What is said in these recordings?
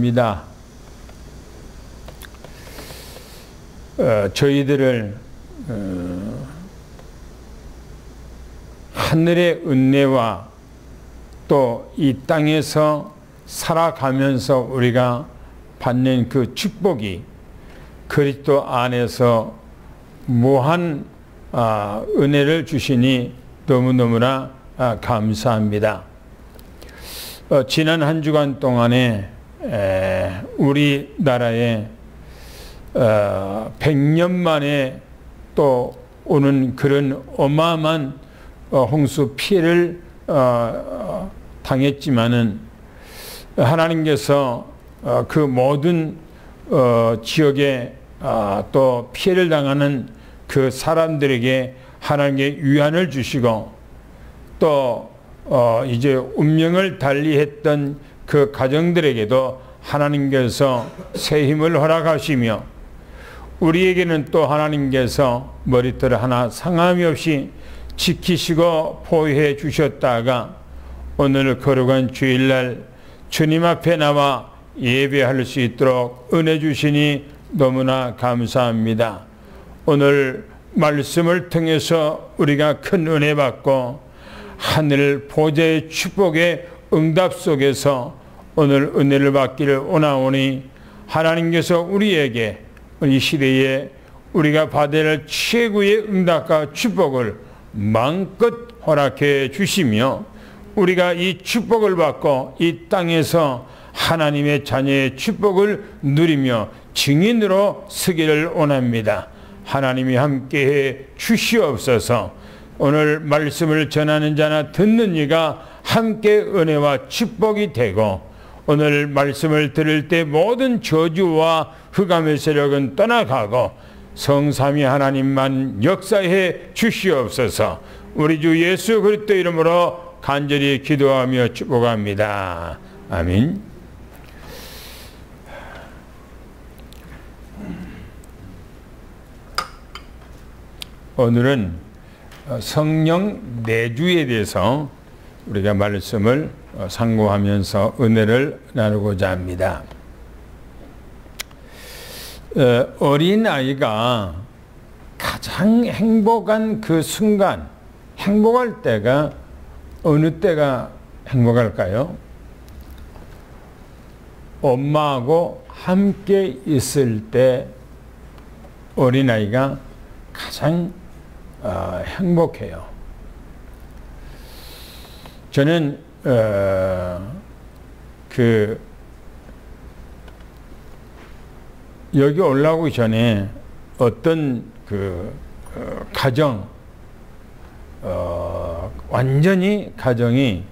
입니다. 저희들을 하늘의 은혜와 또 이 땅에서 살아가면서 우리가 받는 그 축복이 그리스도 안에서 무한 은혜를 주시니 너무너무나 감사합니다. 지난 한 주간 동안에 우리나라에 100년 만에 또 오는 그런 어마어마한 홍수 피해를 당했지만은 하나님께서 그 모든 지역에 또 피해를 당하는 그 사람들에게 하나님의 위안을 주시고 또 이제 운명을 달리했던 그 가정들에게도 하나님께서 새 힘을 허락하시며 우리에게는 또 하나님께서 머리털 하나 상함이 없이 지키시고 보호해 주셨다가 오늘 거룩한 주일날 주님 앞에 나와 예배할 수 있도록 은혜 주시니 너무나 감사합니다. 오늘 말씀을 통해서 우리가 큰 은혜 받고 하늘 보좌의 축복의 응답 속에서 오늘 은혜를 받기를 원하오니 하나님께서 우리에게 이 시대에 우리가 받아야 할 최고의 응답과 축복을 마음껏 허락해 주시며 우리가 이 축복을 받고 이 땅에서 하나님의 자녀의 축복을 누리며 증인으로 서기를 원합니다. 하나님이 함께해 주시옵소서. 오늘 말씀을 전하는 자나 듣는 이가 함께 은혜와 축복이 되고 오늘 말씀을 들을 때 모든 저주와 흑암의 세력은 떠나가고 성삼위 하나님만 역사해 주시옵소서. 우리 주 예수 그리스도 이름으로 간절히 기도하며 축복합니다. 아멘. 오늘은 성령 내주에 대해서 우리가 말씀을 상고하면서 은혜를 나누고자 합니다. 어린아이가 가장 행복한 그 순간, 행복할 때가 어느 때가 행복할까요? 엄마하고 함께 있을 때 어린아이가 가장 행복해요. 저는 여기 올라오기 전에 어떤 가정 완전히 가정이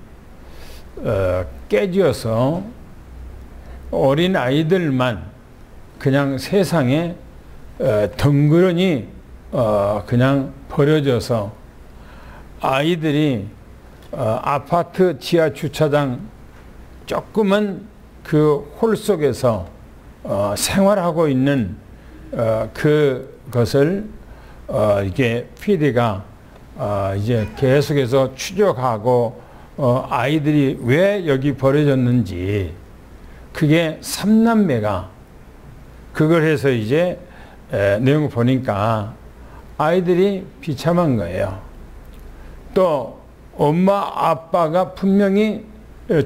깨지어서 어린 아이들만 그냥 세상에 덩그러니 그냥 버려져서 아이들이 아파트 지하 주차장 조그만 그 홀 속에서 생활하고 있는 그것을 이게 PD가 이제 계속해서 추적하고 아이들이 왜 여기 버려졌는지 그게 3남매가 그걸 해서 이제 내용을 보니까 아이들이 비참한 거예요. 또 엄마 아빠가 분명히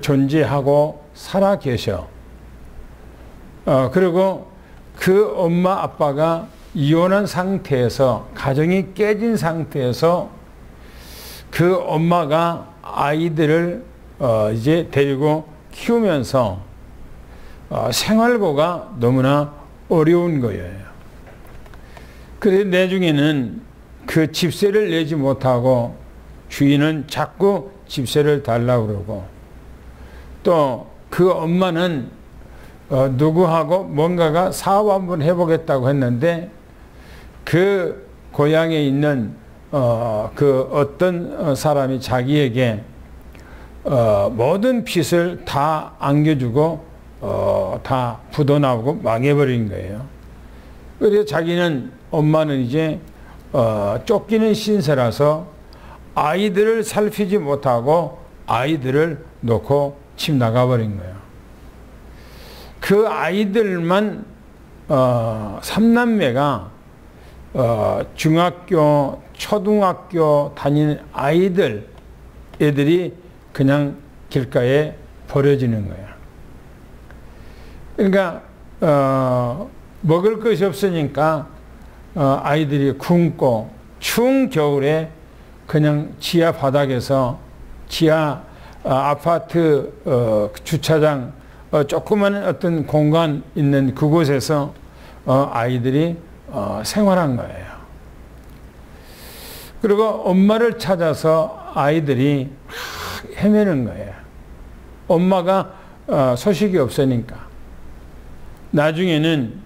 존재하고 살아 계셔. 그리고 그 엄마 아빠가 이혼한 상태에서 가정이 깨진 상태에서 그 엄마가 아이들을 이제 데리고 키우면서 생활고가 너무나 어려운 거예요. 그래서 나중에는 그 집세를 내지 못하고 주인은 자꾸 집세를 달라고 그러고 또 그 엄마는 누구하고 뭔가가 사업 한번 해보겠다고 했는데 그 고향에 있는 그 어떤 사람이 자기에게 모든 빚을 다 안겨주고 다 부도나오고 망해버린 거예요. 그래서 자기는 엄마는 이제 쫓기는 신세라서 아이들을 살피지 못하고 아이들을 놓고 집 나가버린 거예요. 그 아이들만 삼남매가 중학교, 초등학교 다니는 애들이 그냥 길가에 버려지는 거야. 그러니까 먹을 것이 없으니까 아이들이 굶고 추운 겨울에 그냥 지하 바닥에서 지하 아파트 주차장 조그마한 어떤 공간 있는 그곳에서 아이들이 생활한 거예요. 그리고 엄마를 찾아서 아이들이 헤매는 거예요. 엄마가 소식이 없으니까. 나중에는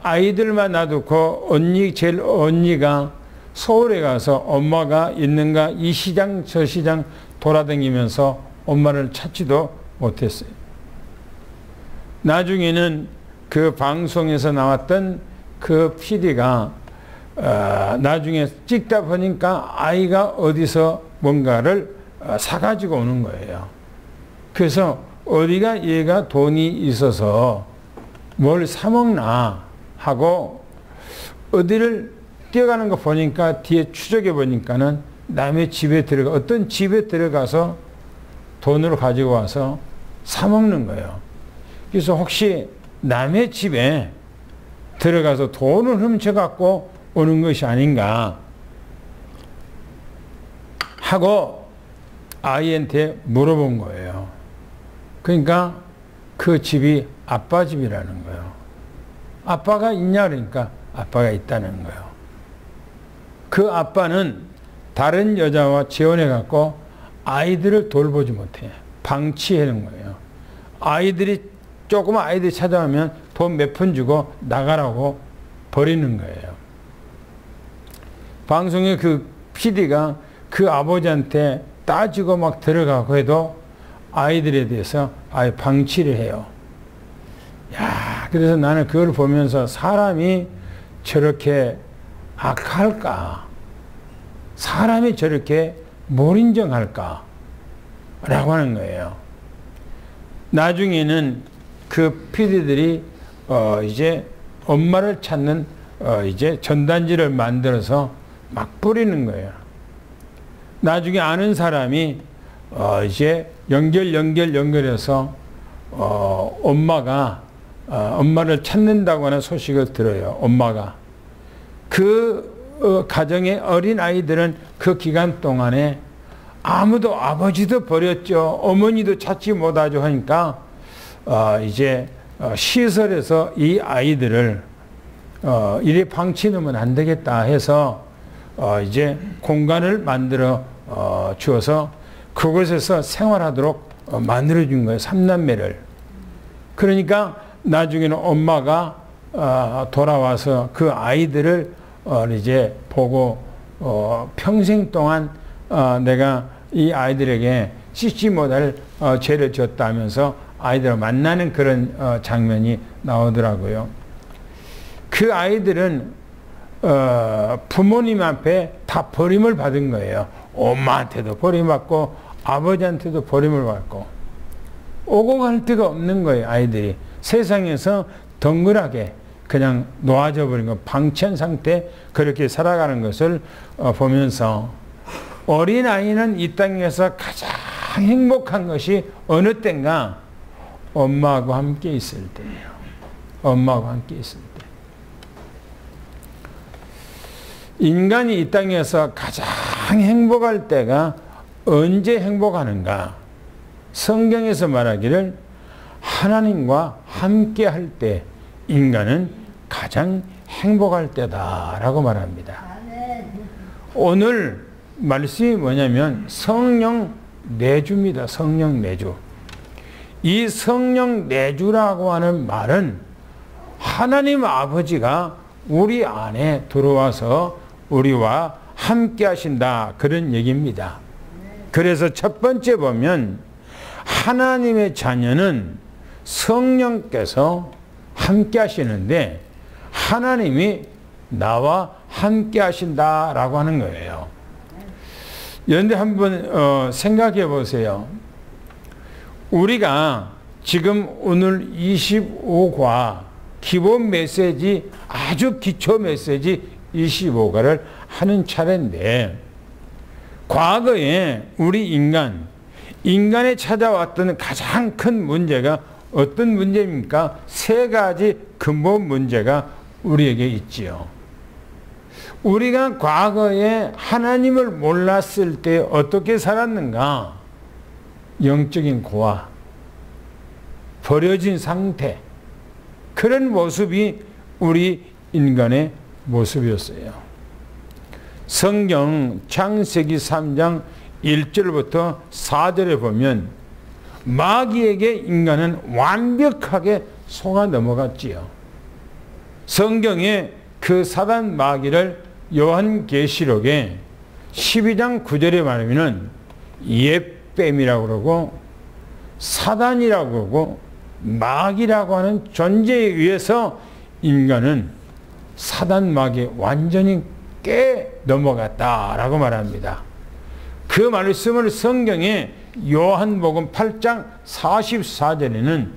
아이들만 놔두고 제일 언니가 서울에 가서 엄마가 있는가 이 시장 저 시장 돌아다니면서 엄마를 찾지도 못했어요. 나중에는 그 방송에서 나왔던 그 PD가 나중에 찍다 보니까 아이가 어디서 뭔가를 사가지고 오는 거예요. 그래서 어디가 얘가 돈이 있어서 뭘 사먹나 하고 어디를 뛰어가는 거 보니까 뒤에 추적해 보니까는 남의 집에 어떤 집에 들어가서 돈을 가지고 와서 사먹는 거예요. 그래서 혹시 남의 집에 들어가서 돈을 훔쳐갖고 오는 것이 아닌가 하고 아이한테 물어본 거예요. 그러니까 그 집이 아빠 집이라는 거예요. 아빠가 있냐 그러니까 아빠가 있다는 거예요. 그 아빠는 다른 여자와 재혼해갖고 아이들을 돌보지 못해. 방치하는 거예요. 조그만 아이들이 찾아오면 돈 몇 푼 주고 나가라고 버리는 거예요. 방송에 그 PD가 그 아버지한테 따지고 막 들어가고 해도 아이들에 대해서 아예 방치를 해요. 야, 그래서 나는 그걸 보면서 사람이 저렇게 악할까? 사람이 저렇게 몰인정할까? 라고 하는 거예요. 나중에는 그 PD들이 이제 엄마를 찾는 이제 전단지를 만들어서 막 뿌리는 거예요. 나중에 아는 사람이 이제 연결해서 엄마를 찾는다고 하는 소식을 들어요. 엄마가. 그 가정의 어린 아이들은 그 기간 동안에 아무도 아버지도 버렸죠. 어머니도 찾지 못하죠 하니까 이제 시설에서 이 아이들을 이래 방치 놓으면 안 되겠다 해서 이제 공간을 만들어 주어서 그곳에서 생활하도록 만들어준 거예요. 삼남매를. 그러니까 나중에는 엄마가 돌아와서 그 아이들을 이제 보고 평생 동안 내가 이 아이들에게 씻지 못할 죄를 졌다면서 아이들을 만나는 그런 장면이 나오더라고요. 그 아이들은 부모님 앞에 다 버림을 받은 거예요. 엄마한테도 버림받고 아버지한테도 버림을 받고 오고 갈 데가 없는 거예요. 아이들이 세상에서 덩그랗게 그냥 놓아져 버린 거, 방치한 상태 그렇게 살아가는 것을 보면서 어린아이는 이 땅에서 가장 행복한 것이 어느 때인가? 엄마하고 함께 있을 때예요. 엄마하고 함께 있을 때. 인간이 이 땅에서 가장 행복할 때가 언제 행복하는가? 성경에서 말하기를 하나님과 함께 할 때 인간은 가장 행복할 때다라고 말합니다. 오늘 말씀이 뭐냐면 성령 내주입니다. 성령 내주. 이 성령 내주라고 하는 말은 하나님 아버지가 우리 안에 들어와서 우리와 함께 하신다 그런 얘기입니다. 그래서 첫 번째 보면 하나님의 자녀는 성령께서 함께 하시는데 하나님이 나와 함께 하신다라고 하는 거예요. 그런데 한번 생각해 보세요. 우리가 지금 오늘 25과 기본 메시지, 아주 기초 메시지 25과를 하는 차례인데, 과거에 우리 인간에 찾아왔던 가장 큰 문제가 어떤 문제입니까? 세 가지 근본 문제가 우리에게 있지요. 우리가 과거에 하나님을 몰랐을 때 어떻게 살았는가? 영적인 고아, 버려진 상태, 그런 모습이 우리 인간의 모습이었어요. 성경 창세기 3장 1절부터 4절에 보면 마귀에게 인간은 완벽하게 속아 넘어갔지요. 성경에 그 사단 마귀를 요한계시록에 12장 9절에 말하면 옛뱀이라고 그러고 사단이라고 그러고 마귀라고 하는 존재에 의해서 인간은 사단 마귀에 완전히 깨 넘어갔다라고 말합니다. 그 말씀을 성경에 요한복음 8장 44절에는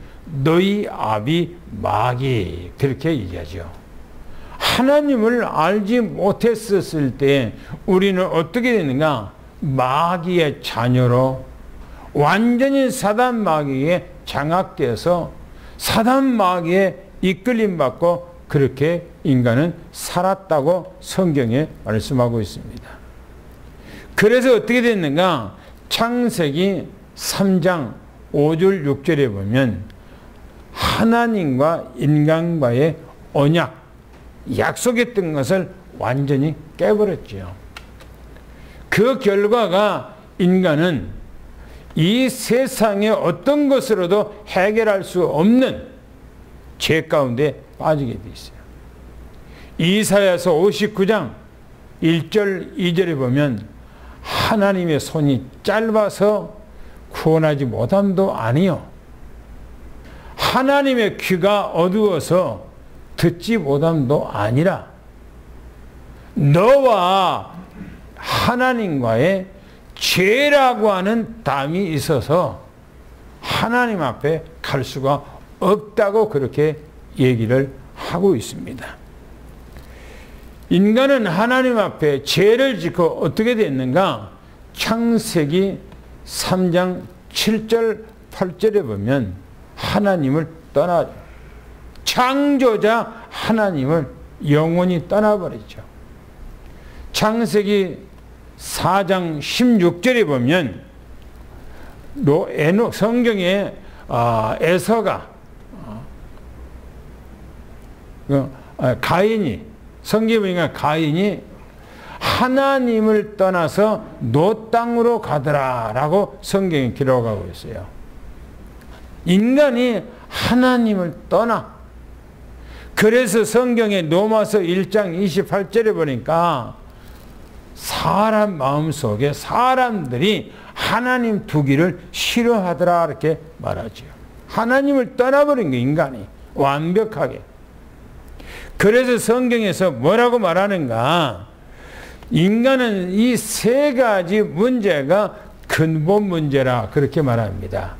너희 아비 마귀 그렇게 얘기하죠. 하나님을 알지 못했었을 때 우리는 어떻게 되는가? 마귀의 자녀로 완전히 사단 마귀에 장악되어서 사단 마귀에 이끌림 받고 그렇게 인간은 살았다고 성경에 말씀하고 있습니다. 그래서 어떻게 됐는가? 창세기 3장 5절 6절에 보면 하나님과 인간과의 언약, 약속했던 것을 완전히 깨버렸죠. 그 결과가 인간은 이 세상의 어떤 것으로도 해결할 수 없는 죄 가운데 빠지게 돼 있어요. 이사야서 59장 1절 2절에 보면 하나님의 손이 짧아서 구원하지 못함도 아니요 하나님의 귀가 어두워서 듣지 못함도 아니라 너와 하나님과의 죄라고 하는 담이 있어서 하나님 앞에 갈 수가 없다고 그렇게 얘기를 하고 있습니다. 인간은 하나님 앞에 죄를 짓고 어떻게 됐는가? 창세기 3장 7절 8절에 보면 하나님을 떠나 창조자 하나님을 영원히 떠나버리죠. 창세기 4장 16절에 보면 성경에 에서가 가인이 성경에 보니까 가인이 하나님을 떠나서 노 땅으로 가더라라고 성경에 기록하고 있어요. 인간이 하나님을 떠나. 그래서 성경에 로마서 1장 28절에 보니까 사람 마음속에 사람들이 하나님 두기를 싫어하더라 이렇게 말하죠. 하나님을 떠나버린 게 인간이 완벽하게. 그래서 성경에서 뭐라고 말하는가? 인간은 이 세 가지 문제가 근본 문제라 그렇게 말합니다.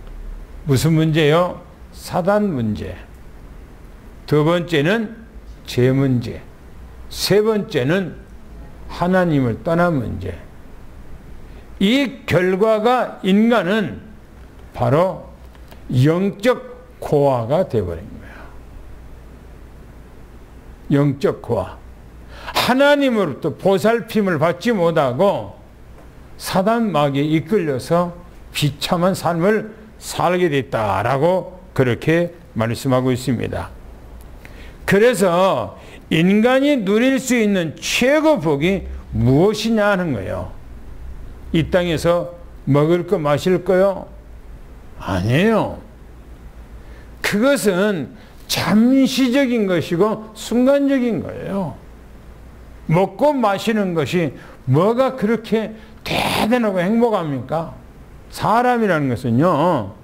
무슨 문제요? 사단 문제. 두 번째는 죄 문제. 세 번째는 하나님을 떠난 문제. 이 결과가 인간은 바로 영적 고아가 되어버린 거예요. 영적 고아. 하나님으로부터 보살핌을 받지 못하고 사단 마귀에 이끌려서 비참한 삶을 살게 됐다라고 그렇게 말씀하고 있습니다. 그래서 인간이 누릴 수 있는 최고 복이 무엇이냐 하는 거예요. 이 땅에서 먹을 거 마실 거요? 아니에요. 그것은 잠시적인 것이고 순간적인 거예요. 먹고 마시는 것이 뭐가 그렇게 대단하고 행복합니까? 사람이라는 것은요,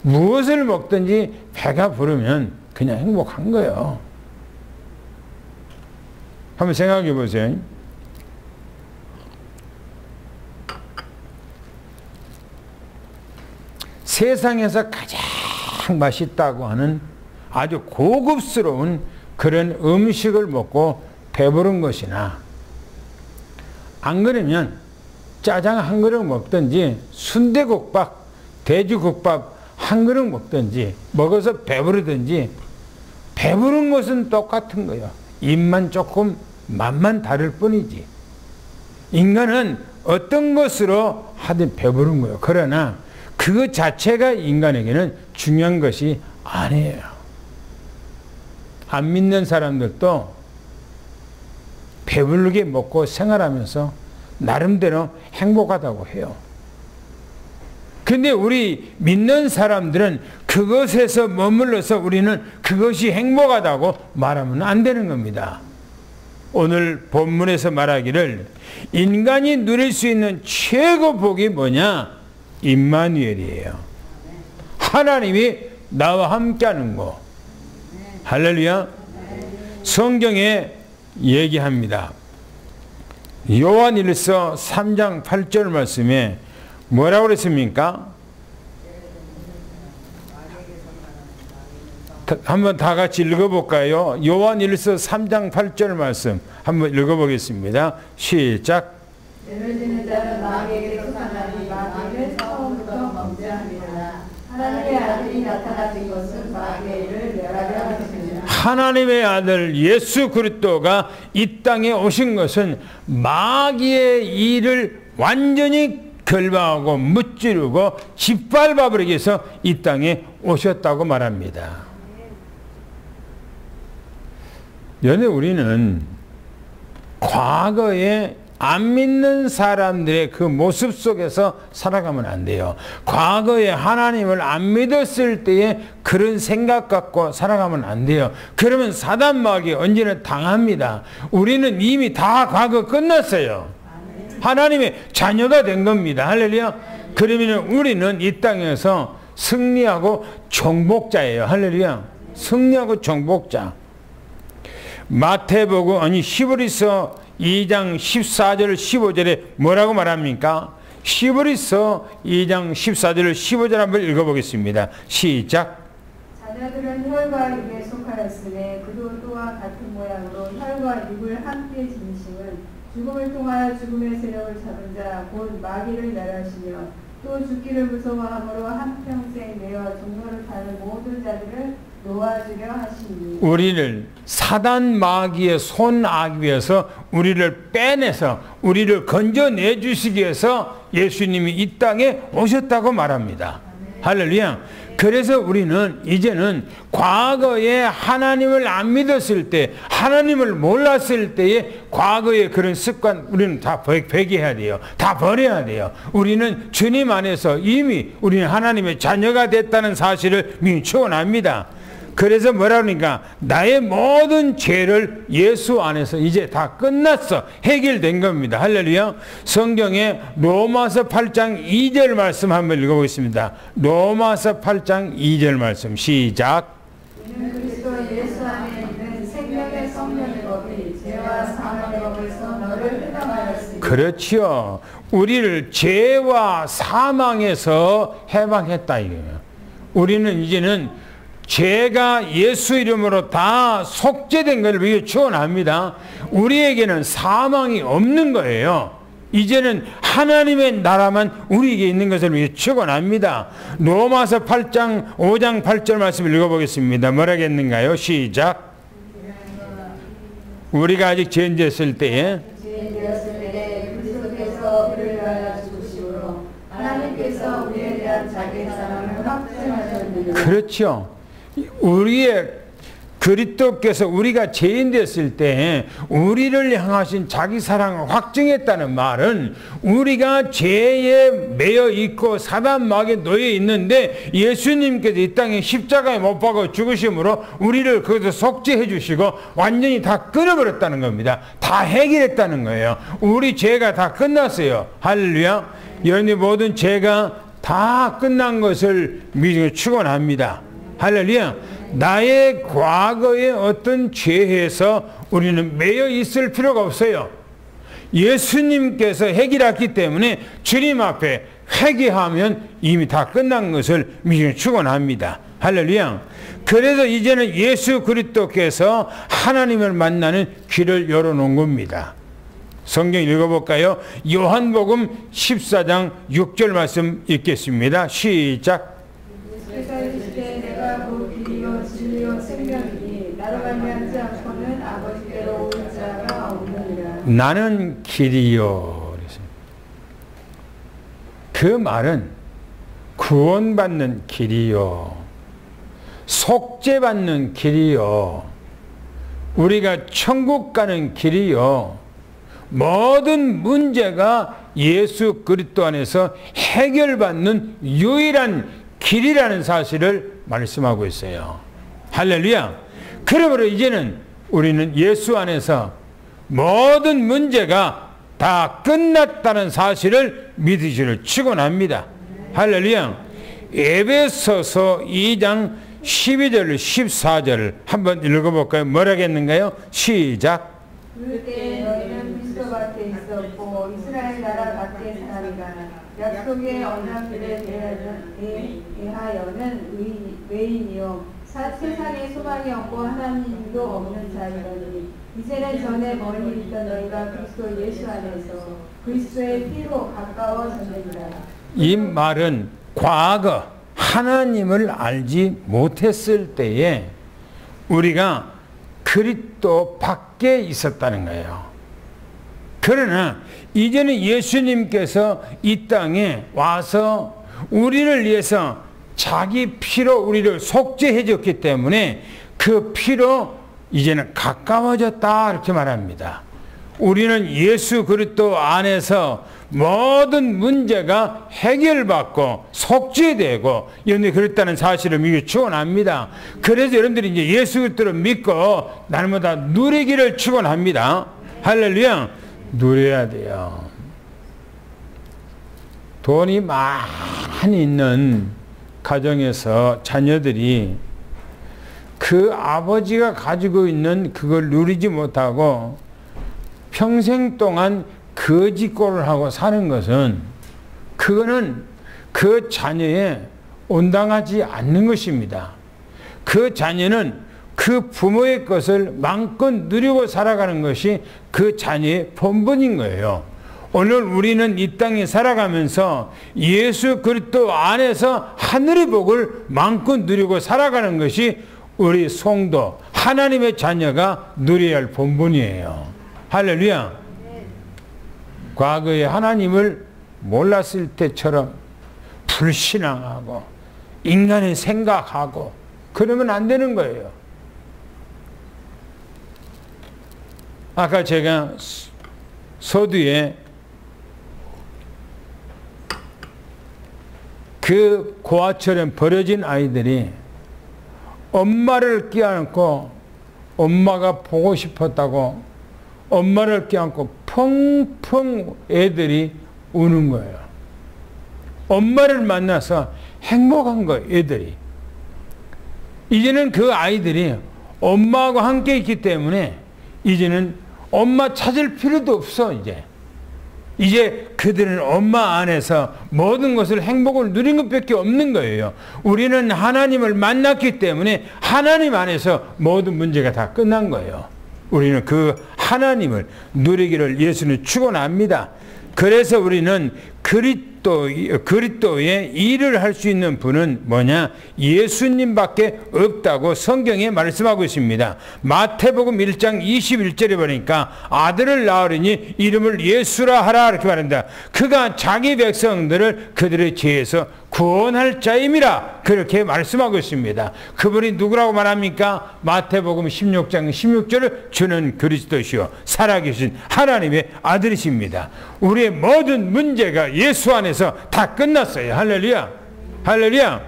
무엇을 먹든지 배가 부르면 그냥 행복한 거예요. 한번 생각해 보세요. 세상에서 가장 막 맛있다고 하는 아주 고급스러운 그런 음식을 먹고 배부른 것이나, 안 그러면 짜장 한 그릇 먹든지 순대국밥, 돼지국밥 한 그릇 먹든지 먹어서 배부르든지, 배부른 것은 똑같은 거예요. 입만 조금 맛만 다를 뿐이지. 인간은 어떤 것으로 하든 배부른 거예요. 그러나 그것 자체가 인간에게는 중요한 것이 아니에요. 안 믿는 사람들도 배부르게 먹고 생활하면서 나름대로 행복하다고 해요. 근데 우리 믿는 사람들은 그것에서 머물러서 우리는 그것이 행복하다고 말하면 안 되는 겁니다. 오늘 본문에서 말하기를 인간이 누릴 수 있는 최고 복이 뭐냐? 임마누엘이에요. 하나님이 나와 함께하는 거. 할렐루야. 성경에 얘기합니다. 요한일서 3장 8절 말씀에 뭐라고 그랬습니까? 한번 다 같이 읽어볼까요? 요한일서 3장 8절 말씀 한번 읽어보겠습니다. 시작. 죄를 자는 마귀에게서 사나니 마귀는 처음부터 범죄함이라. 하나님의 아들이 나타나신 것은 마귀의 일을 멸하려 하심이라. 하나님의 아들 예수 그리스도가 이 땅에 오신 것은 마귀의 일을 완전히 결박하고 무찌르고 짓밟아버리기 위해서 이 땅에 오셨다고 말합니다. 여러분, 우리는 과거에 안 믿는 사람들의 그 모습 속에서 살아가면 안 돼요. 과거에 하나님을 안 믿었을 때의 그런 생각 갖고 살아가면 안 돼요. 그러면 사단 마귀 언제나 당합니다. 우리는 이미 다 과거 끝났어요. 하나님의 자녀가 된 겁니다. 할렐루야. 그러면 우리는 이 땅에서 승리하고 정복자예요. 할렐루야. 승리하고 정복자. 마태복음 히브리서 2장 14절 15절에 뭐라고 말합니까? 히브리서 2장 14절 15절 한번 읽어보겠습니다. 시작. 자녀들은 혈과 육에 속하였으니 그도 또한 같은 모양으로 혈과 육을 함께 지니심은 죽음을 통하여 죽음의 세력을 잡은 자 곧 마귀를 멸하시며 또 죽기를 무서워함으로 한평생 내어 종로를 타는 모든 자들을 놓아주려 하시니. 우리를 사단 마귀의 손아귀에서 우리를 빼내서 우리를 건져내 주시기 위해서 예수님이 이 땅에 오셨다고 말합니다. 할렐루야. 그래서 우리는 이제는 과거에 하나님을 안 믿었을 때, 하나님을 몰랐을 때의 과거의 그런 습관 우리는 다 배기해야 돼요. 다 버려야 돼요. 우리는 주님 안에서 이미 우리는 하나님의 자녀가 됐다는 사실을 미리 축원합니다. 그래서 뭐라 그러니까 나의 모든 죄를 예수 안에서 이제 다 끝났어. 해결된 겁니다. 할렐루야. 성경에 로마서 8장 2절 말씀 한번 읽어보겠습니다. 로마서 8장 2절 말씀 시작. 이는 그리스도 예수 안에 있는 생명의 성령의 법이 죄와 사망의 법에서 너를 해방하였으니. 그렇지요. 우리를 죄와 사망에서 해방했다 이거예요. 우리는 이제는 죄가 예수 이름으로 다 속죄된 것을 위해 축원합니다. 우리에게는 사망이 없는 거예요. 이제는 하나님의 나라만 우리에게 있는 것을 위해 축원합니다. 로마서 8장 5장 8절 말씀 읽어보겠습니다. 뭐라겠는가요? 시작. 우리가 아직 죄인되었을 때에 그리스도께서 우리를 위하여 죽으심으로 하나님께서 우리에 대한 자기의 사랑을 확증하셨느니라. 그렇죠. 우리의 그리스도께서 우리가 죄인 됐을 때 우리를 향하신 자기 사랑을 확증했다는 말은 우리가 죄에 매여 있고 사단 마귀에 놓여 있는데 예수님께서 이 땅에 십자가에 못 박아 죽으심으로 우리를 거기서 속죄해 주시고 완전히 다 끊어버렸다는 겁니다. 다 해결했다는 거예요. 우리 죄가 다 끝났어요. 할렐루야. 여러분의 모든 죄가 다 끝난 것을 믿음으로 축원합니다. 할렐루야. 나의 과거의 어떤 죄에서 우리는 매여 있을 필요가 없어요. 예수님께서 해결했기 때문에 주님 앞에 회개하면 이미 다 끝난 것을 믿음으로 축원합니다. 할렐루야. 그래서 이제는 예수 그리스도께서 하나님을 만나는 길을 열어놓은 겁니다. 성경 읽어볼까요? 요한복음 14장 6절 말씀 읽겠습니다. 시작. 예수께서 이르시되 내가 곧 길이요 진리요 생명이니 나로 말미암지 않고는 아버지께로 올 자가 없느니라. 나는 길이요. 그 말은 구원받는 길이요, 속죄받는 길이요, 우리가 천국 가는 길이요, 모든 문제가 예수 그리스도 안에서 해결받는 유일한 길이라는 사실을 말씀하고 있어요. 할렐루야. 그러므로 이제는 우리는 예수 안에서 모든 문제가 다 끝났다는 사실을 믿으시를 축원합니다. 할렐루야. 에베소서 2장 12절 14절을 한번 읽어볼까요? 뭐라겠는가요? 시작. 그때 너희는 그리스도 밭에 있었고 이스라엘 나라 밖에 사니라. 약속의 언약들에 대하여는 외인이요 세상에 소망이 없고 하나님도 없는 자이러니 이제는 전에 멀리 있던 너희가 그리스도 예수 안에서 그리스도의 피로 가까워졌느니라. 이 말은 과거 하나님을 알지 못했을 때에 우리가 그리스도 밖에 있었다는 거예요. 그러나 이제는 예수님께서 이 땅에 와서 우리를 위해서 자기 피로 우리를 속죄해 줬기 때문에 그 피로 이제는 가까워졌다 이렇게 말합니다. 우리는 예수 그리스도 안에서 모든 문제가 해결받고 속죄되고 여러분들이 그랬다는 사실을 믿기 축원합니다. 그래서 여러분들이 이제 예수 그리스도를 믿고 날마다 누리기를 축원합니다. 할렐루야. 누려야 돼요. 돈이 많이 있는 가정에서 자녀들이 그 아버지가 가지고 있는 그걸 누리지 못하고 평생 동안 거지꼴을 하고 사는 것은 그거는 그 자녀에 온당하지 않는 것입니다. 그 자녀는 그 부모의 것을 마음껏 누리고 살아가는 것이 그 자녀의 본분인 거예요. 오늘 우리는 이 땅에 살아가면서 예수 그리스도 안에서 하늘의 복을 마음껏 누리고 살아가는 것이 우리 성도 하나님의 자녀가 누려야 할 본분이에요. 할렐루야. 과거에 하나님을 몰랐을 때처럼 불신앙하고 인간의 생각하고 그러면 안 되는 거예요. 아까 제가 서두에 그 고아처럼 버려진 아이들이 엄마를 껴안고 엄마가 보고 싶었다고 엄마를 껴안고 펑펑 애들이 우는 거예요. 엄마를 만나서 행복한 거예요, 애들이. 이제는 그 아이들이 엄마하고 함께 있기 때문에 이제는 엄마 찾을 필요도 없어, 이제 그들은 엄마 안에서 모든 것을 행복을 누린 것밖에 없는 거예요. 우리는 하나님을 만났기 때문에 하나님 안에서 모든 문제가 다 끝난 거예요. 우리는 그 하나님을 누리기를 예수는 축원합니다. 그래서 우리는 그리스도의 일을 할 수 있는 분은 뭐냐? 예수님밖에 없다고 성경에 말씀하고 있습니다. 마태복음 1장 21절에 보니까 아들을 낳으리니 이름을 예수라 하라 이렇게 말합니다. 그가 자기 백성들을 그들의 죄에서 구원할 자임이라 그렇게 말씀하고 있습니다. 그분이 누구라고 말합니까? 마태복음 16장 16절을 주는 그리스도시요 살아계신 하나님의 아들이십니다. 우리의 모든 문제가 예수 안에서 다 끝났어요. 할렐루야. 할렐루야.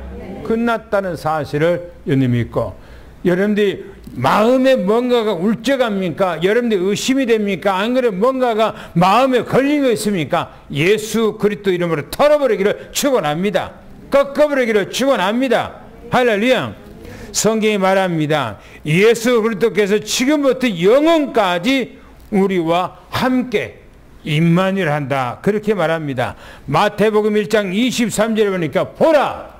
끝났다는 사실을 여러분이 믿고, 여러분들이 마음에 뭔가가 울적합니까? 여러분들이 의심이 됩니까? 안 그래 뭔가가 마음에 걸린 거 있습니까? 예수 그리스도 이름으로 털어버리기를 축원합니다. 꺾어버리기를 축원합니다. 할렐루야. 성경이 말합니다. 예수 그리스도께서 지금부터 영원까지 우리와 함께 임마누엘 한다 그렇게 말합니다. 마태복음 1장 23절에 보니까 보라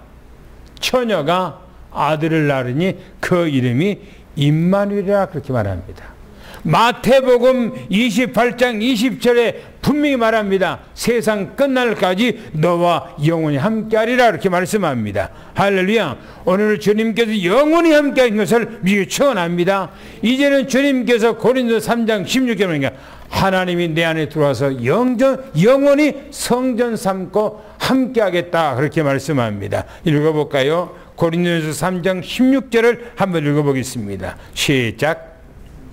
처녀가 아들을 낳으니 그 이름이 임마누엘이라 그렇게 말합니다. 마태복음 28장 20절에 분명히 말합니다. 세상 끝날까지 너와 영원히 함께하리라 그렇게 말씀합니다. 할렐루야. 오늘 주님께서 영원히 함께하신 것을 미리 축원합니다. 이제는 주님께서 고린도 3장 16절에 보니까 하나님이 내 안에 들어와서 영원히 성전 삼고 함께하겠다 그렇게 말씀합니다. 읽어볼까요? 고린도전서 3장 16절을 한번 읽어보겠습니다. 시작.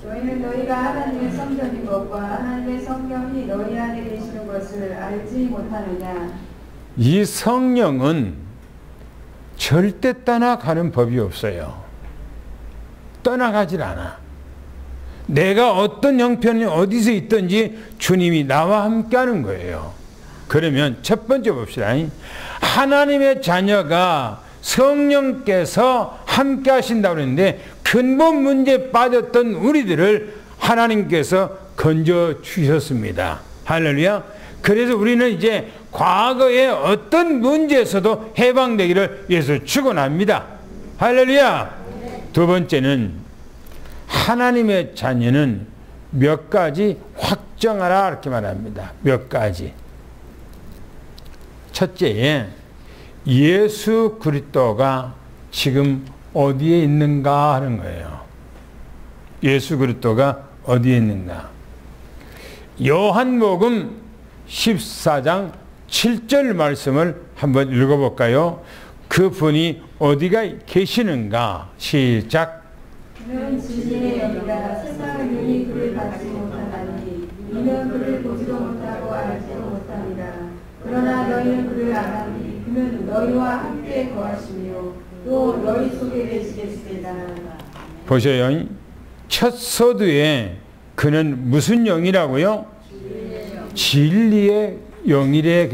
너희는 너희가 하나님의 성전인 것과 하나님의 성령이 너희 안에 계시는 것을 알지 못하느냐. 이 성령은 절대 떠나가는 법이 없어요. 떠나가질 않아. 내가 어떤 형편이 어디서 있든지 주님이 나와 함께하는 거예요. 그러면 첫 번째 봅시다. 하나님의 자녀가 성령께서 함께 하신다고 그랬는데 근본 문제에 빠졌던 우리들을 하나님께서 건져 주셨습니다. 할렐루야. 그래서 우리는 이제 과거의 어떤 문제에서도 해방되기를 위해서 축원합니다. 할렐루야. 두 번째는 하나님의 자녀는 몇 가지 확정하라 이렇게 말합니다. 몇 가지. 첫째에 예수 그리스도가 지금 어디에 있는가 하는 거예요. 예수 그리스도가 어디에 있는가. 요한복음 14장 7절 말씀을 한번 읽어볼까요? 그분이 어디가 계시는가. 시작. 그는 진리의 영이라 세상의 눈이 그를 받지 못하나니 이는 그를 보지도 못하고 알지도 못합니다. 그러나 너희는 그를 아나니 그는 너희와 함께 거하시며 또 너희 속에 계시겠습니다. 보세요. 첫 서두에 그는 무슨 영이라고요? 진리의 영이래.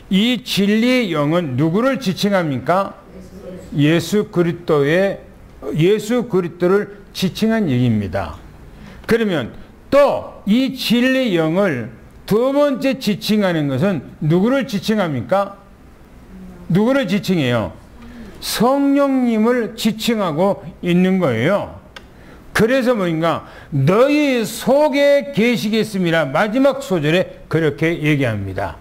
이 진리의 영은 누구를 지칭합니까? 예수 그리스도를 지칭한 얘기입니다. 그러면 또 이 진리의 영을 두 번째 지칭하는 것은 누구를 지칭합니까? 누구를 지칭해요? 성령님을 지칭하고 있는 거예요. 그래서 뭐인가? 너희 속에 계시겠습니다. 마지막 소절에 그렇게 얘기합니다.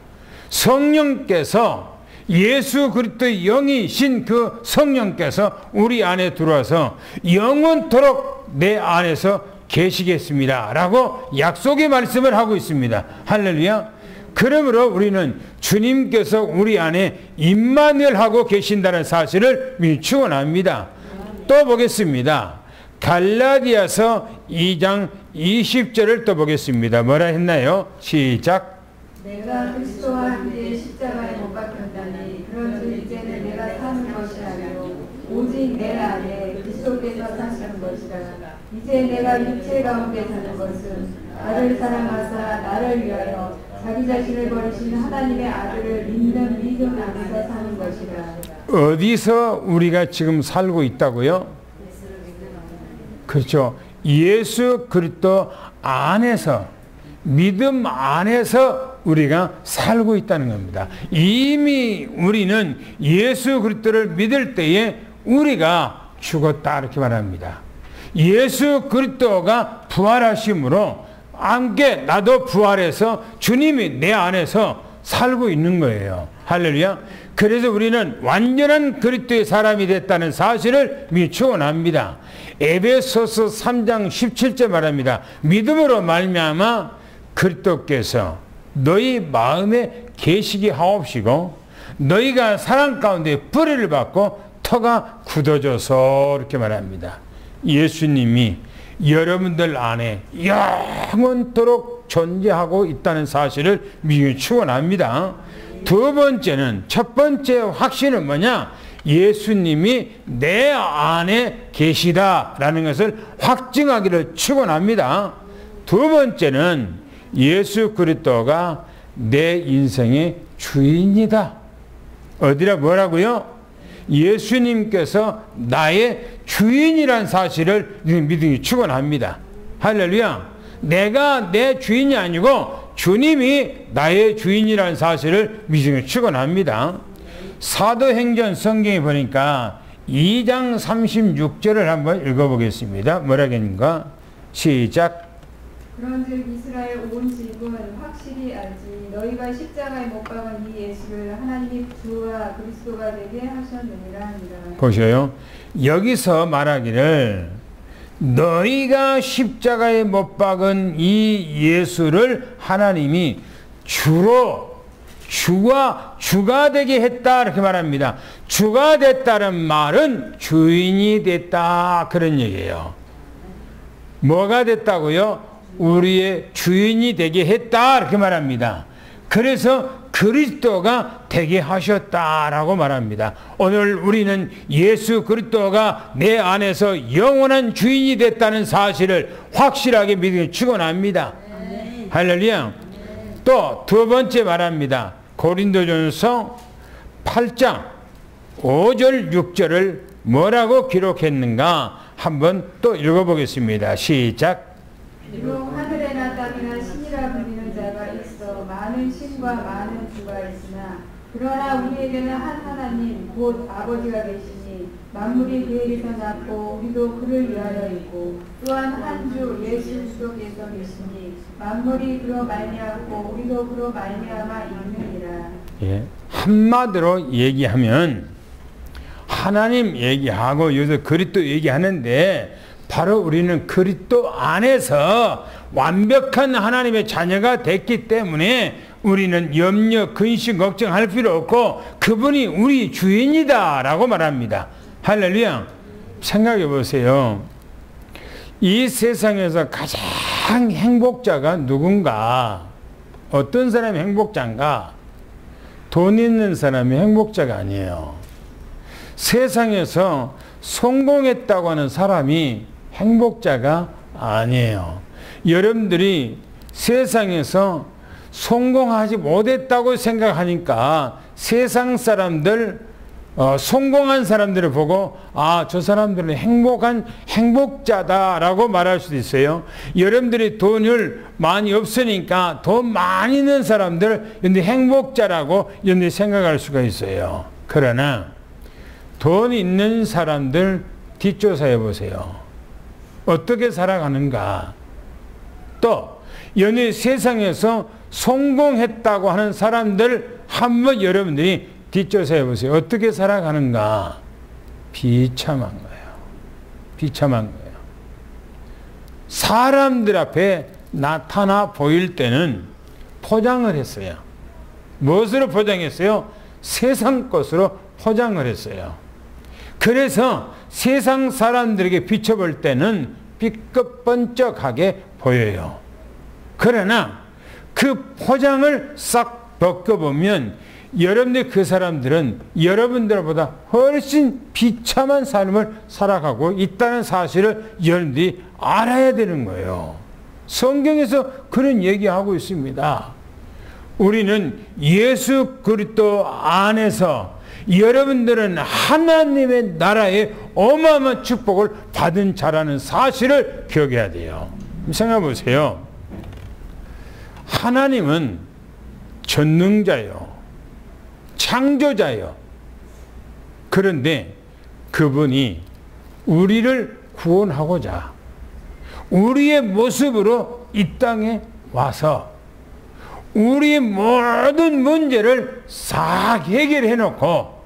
성령께서 예수 그리스도의 영이신 그 성령께서 우리 안에 들어와서 영원토록 내 안에서 계시겠습니다. 라고 약속의 말씀을 하고 있습니다. 할렐루야. 그러므로 우리는 주님께서 우리 안에 임마누엘 하고 계신다는 사실을 축원합니다. 또 보겠습니다. 갈라디아서 2장 20절을 또 보겠습니다. 뭐라 했나요? 시작. 내가 그리스도와 함께 십자가에 못 박혔다니 그런즉 이제는 내가 사는 것이 아니요 오직 내 안에 그리스도께서 사시는 것이라. 이제 내가 육체 가운데 사는 것은 나를 사랑하사 나를 위하여 자기 자신을 버리신 하나님의 아들을 믿는 믿음 안에서 사는 것이라. 어디서 우리가 지금 살고 있다고요? 그렇죠. 예수 그리스도 안에서, 믿음 안에서 우리가 살고 있다는 겁니다. 이미 우리는 예수 그리스도를 믿을 때에 우리가 죽었다 이렇게 말합니다. 예수 그리스도가 부활하심으로 함께 나도 부활해서 주님이 내 안에서 살고 있는 거예요. 할렐루야. 그래서 우리는 완전한 그리스도의 사람이 됐다는 사실을 축원합니다. 에베소서 3장 17절 말합니다. 믿음으로 말미암아 그리스도께서 너희 마음에 계시게 하옵시고 너희가 사랑 가운데 뿌리를 받고 터가 굳어져서 이렇게 말합니다. 예수님이 여러분들 안에 영원토록 존재하고 있다는 사실을 축원합니다. 두 번째는, 첫 번째 확신은 뭐냐? 예수님이 내 안에 계시다라는 것을 확증하기를 축원합니다. 두 번째는 예수 그리스도가 내 인생의 주인이다. 어디라 뭐라고요? 예수님께서 나의 주인이란 사실을 믿음이 축원합니다. 할렐루야. 내가 내 주인이 아니고 주님이 나의 주인이라는 사실을 믿음이 축원합니다. 사도행전 성경에 보니까 2장 36절을 한번 읽어보겠습니다. 뭐라겠는가? 시작. 그런즉 이스라엘 온 집은 확실히 알지 너희가 십자가에 못 박은 이 예수를 하나님이 주와 그리스도가 되게 하셨느니라 하니라. 보셔요. 여기서 말하기를 너희가 십자가에 못 박은 이 예수를 하나님이 주가 되게 했다 이렇게 말합니다. 주가 됐다는 말은 주인이 됐다 그런 얘기예요. 뭐가 됐다고요? 우리의 주인이 되게 했다 이렇게 말합니다. 그래서 그리스도가 되게 하셨다라고 말합니다. 오늘 우리는 예수 그리스도가 내 안에서 영원한 주인이 됐다는 사실을 확실하게 믿음에 축원합니다. 할렐루야. 또 두 번째 말합니다. 고린도전서 8장 5절 6절을 뭐라고 기록했는가 한번 또 읽어보겠습니다. 시작. 비록 하늘에나 땅이나 신이라 불리는 자가 있어 많은 신과 많은 주가 있으나 그러나 우리에게는 한 하나님 곧 아버지가 계시니 만물이 그에게서 났고 우리도 그를 위하여 있고 또한 한 주 예수 그리스도께서 계시니 만물이 그로 말미암고 우리도 그로 말미암아 있느니라. 예, 한마디로 얘기하면 하나님 얘기하고 여기서 그리스도 얘기하는데 바로 우리는 그리스도 안에서 완벽한 하나님의 자녀가 됐기 때문에 우리는 염려, 근심, 걱정할 필요 없고 그분이 우리 주인이다 라고 말합니다. 할렐루야. 생각해 보세요. 이 세상에서 가장 행복자가 누군가? 어떤 사람이 행복자인가? 돈 있는 사람이 행복자가 아니에요. 세상에서 성공했다고 하는 사람이 행복자가 아니에요. 여러분들이 세상에서 성공하지 못했다고 생각하니까 세상 사람들 성공한 사람들을 보고 아, 저 사람들은 행복한 행복자다라고 말할 수도 있어요. 여러분들이 돈을 많이 없으니까 돈 많이 있는 사람들 근데 행복자라고 이런 생각할 수가 있어요. 그러나 돈 있는 사람들 뒷조사해 보세요. 어떻게 살아가는가? 또 연예 세상에서 성공했다고 하는 사람들 한번 여러분들이 뒷조사해 보세요. 어떻게 살아가는가? 비참한 거예요. 비참한 거예요. 사람들 앞에 나타나 보일 때는 포장을 했어요. 무엇으로 포장했어요? 세상 것으로 포장을 했어요. 그래서 세상 사람들에게 비춰볼 때는 삐끗번쩍하게 보여요. 그러나 그 포장을 싹 벗겨보면 여러분들 그 사람들은 여러분들보다 훨씬 비참한 삶을 살아가고 있다는 사실을 여러분들이 알아야 되는 거예요. 성경에서 그런 얘기하고 있습니다. 우리는 예수 그리스도 안에서 여러분들은 하나님의 나라의 어마어마한 축복을 받은 자라는 사실을 기억해야 돼요. 생각해 보세요. 하나님은 전능자요. 창조자요. 그런데 그분이 우리를 구원하고자 우리의 모습으로 이 땅에 와서 우리의 모든 문제를 싹 해결해 놓고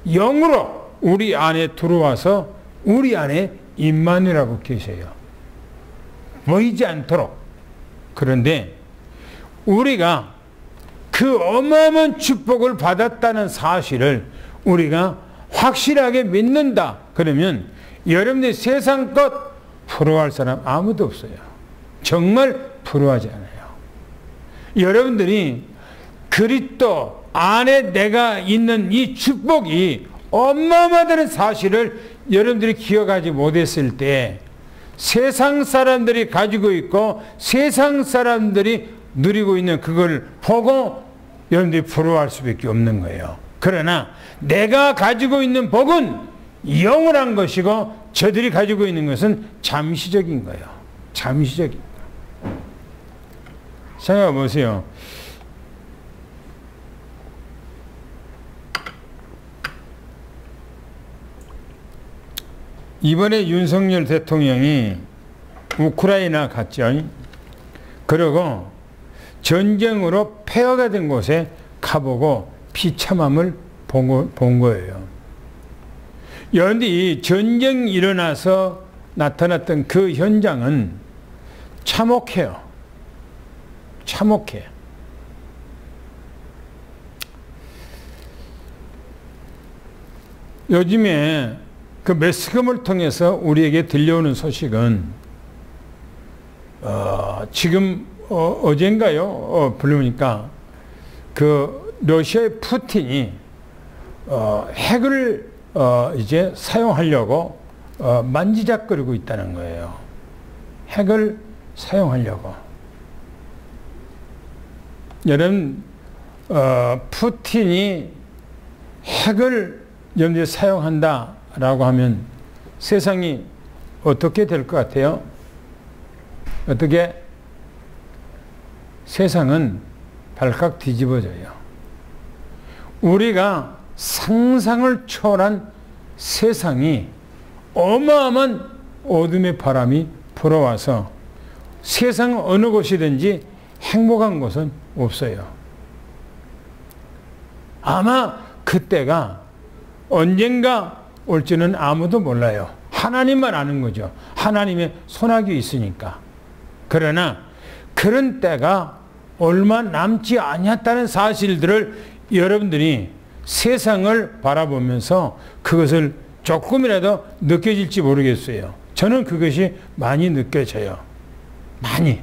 영으로 우리 안에 들어와서 우리 안에 임마누엘하고 계세요. 보이지 않도록. 그런데 우리가 그 어마어마한 축복을 받았다는 사실을 우리가 확실하게 믿는다. 그러면 여러분들 세상 것 부러워할 사람 아무도 없어요. 정말 부러워하지 않아요. 여러분들이 그리스도 안에 내가 있는 이 축복이 어마어마하다는 사실을 여러분들이 기억하지 못했을 때 세상 사람들이 가지고 있고 세상 사람들이 누리고 있는 그걸 보고 여러분들이 부러워할 수밖에 없는 거예요. 그러나 내가 가지고 있는 복은 영원한 것이고 저들이 가지고 있는 것은 잠시적인 거예요. 잠시적인 거예요. 생각해 보세요. 이번에 윤석열 대통령이 우크라이나 갔죠. 그리고 전쟁으로 폐허가 된 곳에 가보고 비참함을 본 거예요. 그런데 이 전쟁이 일어나서 나타났던 그 현장은 참혹해요. 참혹해. 요즘에 그 매스컴을 통해서 우리에게 들려오는 소식은 지금 어젠가요? 부르니까 그 러시아의 푸틴이 핵을 이제 사용하려고 만지작거리고 있다는 거예요. 핵을 사용하려고. 여러분, 푸틴이 핵을 염두에 사용한다라고 하면 세상이 어떻게 될 것 같아요? 어떻게? 세상은 발칵 뒤집어져요. 우리가 상상을 초월한 세상이 어마어마한 어둠의 바람이 불어와서 세상 어느 곳이든지 행복한 곳은 없어요. 아마 그때가 언젠가 올지는 아무도 몰라요. 하나님만 아는 거죠. 하나님의 손아귀 있으니까. 그러나 그런 때가 얼마 남지 않았다는 사실들을 여러분들이 세상을 바라보면서 그것을 조금이라도 느껴질지 모르겠어요. 저는 그것이 많이 느껴져요. 많이.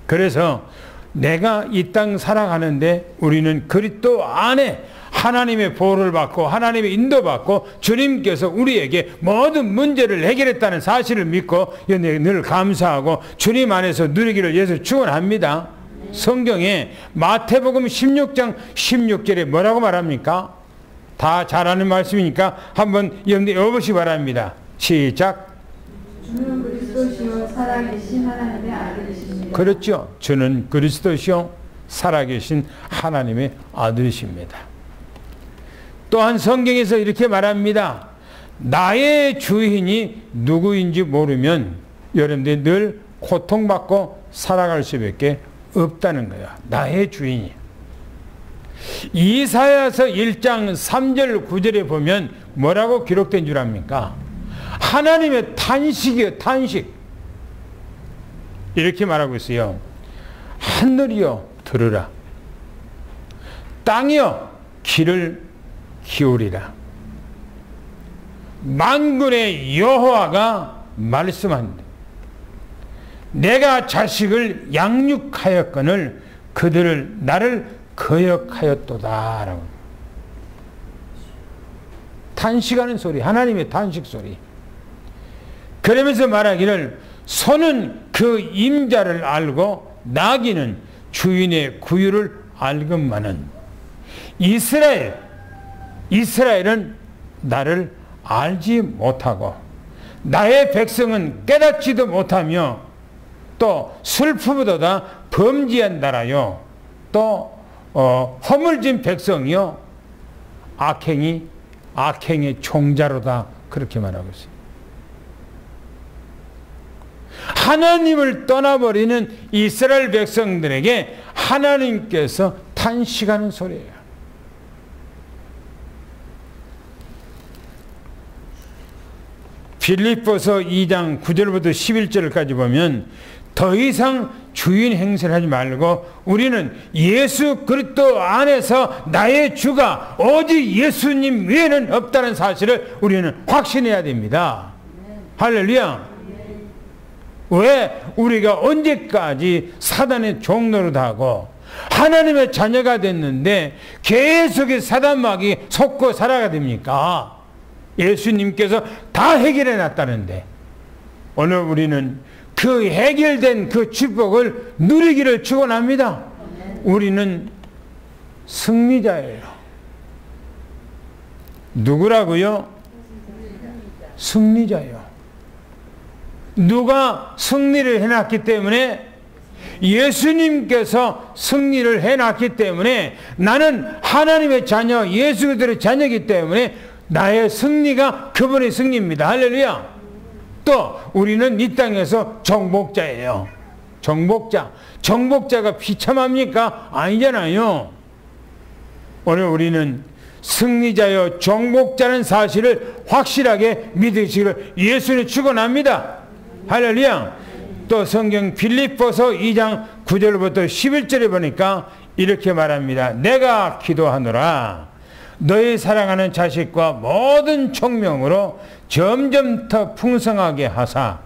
그래서 내가 이 땅 살아가는데 우리는 그리스도 안에 하나님의 보호를 받고 하나님의 인도받고 주님께서 우리에게 모든 문제를 해결했다는 사실을 믿고 늘 감사하고 주님 안에서 누리기를 예수 축원합니다. 성경에 마태복음 16장 16절에 뭐라고 말합니까? 다 잘 아는 말씀이니까 한번 여러분들 읽어보시기 바랍니다. 시작. 주는 그리스도시요 살아계신 하나님의 아들이십니다. 그렇죠. 주는 그리스도시요 살아계신 하나님의 아들이십니다. 또한 성경에서 이렇게 말합니다. 나의 주인이 누구인지 모르면 여러분들이 늘 고통받고 살아갈 수밖에 없다는 거야. 나의 주인이. 이사야서 1장 3절 9절에 보면 뭐라고 기록된 줄 압니까? 하나님의 탄식이요, 탄식. 이렇게 말하고 있어요. 하늘이여 들으라. 땅이여 귀를 기울이라. 만군의 여호와가 말씀한다. 내가 자식을 양육하였거늘 그들을 나를 거역하였도다. 라고. 탄식하는 소리, 하나님의 탄식 소리. 그러면서 말하기를 소는 그 임자를 알고 나귀는 주인의 구유를 알건만은 이스라엘은 나를 알지 못하고 나의 백성은 깨닫지도 못하며 또 슬픔보다 범죄한 나라요 또 허물진 백성이요 악행의 종자로다. 그렇게 말하고 있어요. 하나님을 떠나버리는 이스라엘 백성들에게 하나님께서 탄식하는 소리예요. 빌립보서 2장 9절부터 11절까지 보면 더 이상 주인 행세를 하지 말고 우리는 예수 그리스도 안에서 나의 주가 오직 예수님 외에는 없다는 사실을 우리는 확신해야 됩니다. 할렐루야. 왜 우리가 언제까지 사단의 종노릇하고 하나님의 자녀가 됐는데 계속 사단마귀 속고 살아가야 됩니까? 예수님께서 다 해결해 놨다는데 오늘 우리는 그 해결된 그 축복을 누리기를 축원합니다. 우리는 승리자예요. 누구라고요? 승리자예요. 누가 승리를 해놨기 때문에 예수님께서 승리를 해놨기 때문에 나는 하나님의 자녀 예수 그리스도의 자녀이기 때문에 나의 승리가 그분의 승리입니다. 할렐루야. 또 우리는 이 땅에서 정복자예요. 정복자. 정복자가 비참합니까? 아니잖아요. 오늘 우리는 승리자여 정복자는 사실을 확실하게 믿으시기를 예수는 축원합니다. 할렐루야. 또 성경 빌립보서 2장 9절부터 11절에 보니까 이렇게 말합니다. 내가 기도하노라. 너희 사랑하는 자식과 모든 총명으로 점점 더 풍성하게 하사